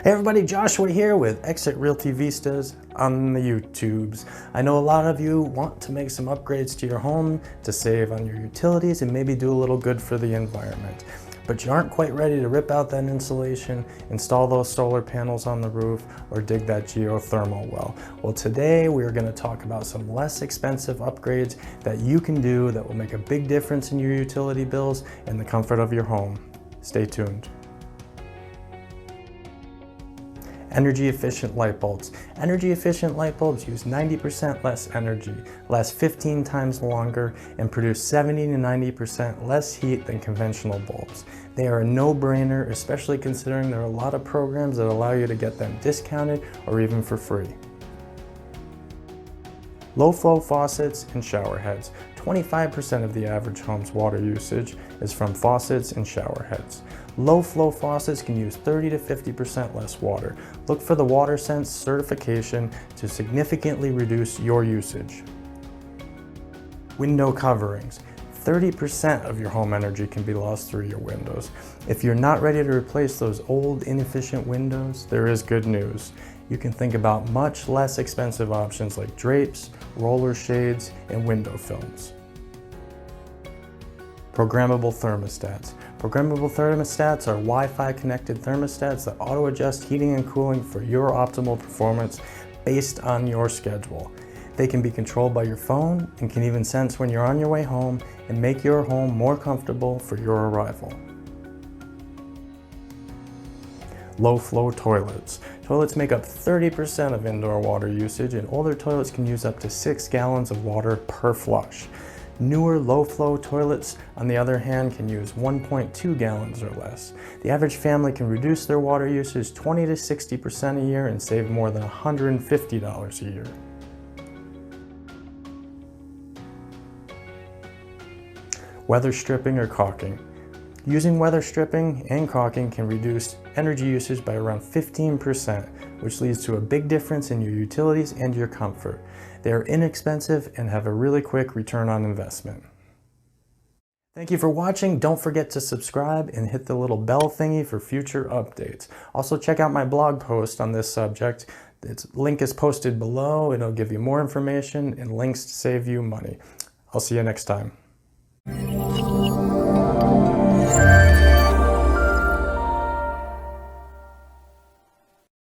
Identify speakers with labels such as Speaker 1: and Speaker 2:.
Speaker 1: Hey everybody, Joshua here with Exit Realty Vistas on the YouTubes. I know a lot of you want to make some upgrades to your home to save on your utilities and maybe do a little good for the environment. But you aren't quite ready to rip out that insulation, install those solar panels on the roof, or dig that geothermal well. Well, today we're going to talk about some less expensive upgrades that you can do that will make a big difference in your utility bills and the comfort of your home. Stay tuned. Energy efficient light bulbs. Energy efficient light bulbs use 90% less energy, last 15 times longer, and produce 70 to 90% less heat than conventional bulbs. They are a no-brainer, especially considering there are a lot of programs that allow you to get them discounted or even for free. Low flow faucets and shower heads. 25% of the average home's water usage is from faucets and shower heads. Low flow faucets can use 30 to 50% less water. Look for the WaterSense certification to significantly reduce your usage. Window coverings. 30% of your home energy can be lost through your windows. If you're not ready to replace those old inefficient windows, there is good news. You can think about much less expensive options like drapes, roller shades, and window films. Programmable thermostats. Programmable thermostats are Wi-Fi connected thermostats that auto-adjust heating and cooling for your optimal performance based on your schedule. They can be controlled by your phone and can even sense when you're on your way home and make your home more comfortable for your arrival. Low flow toilets. Toilets make up 30% of indoor water usage, and older toilets can use up to 6 gallons of water per flush. Newer low flow toilets, on the other hand, can use 1.2 gallons or less. The average family can reduce their water usage 20 to 60% a year and save more than $150 a year. Weather stripping or caulking. Using weather stripping and caulking can reduce energy usage by around 15%, which leads to a big difference in your utilities and your comfort. They are inexpensive and have a really quick return on investment. Thank you for watching. Don't forget to subscribe and hit the little bell thingy for future updates. Also check out my blog post on this subject. Its link is posted below. It'll give you more information and links to save you money. I'll see you next time.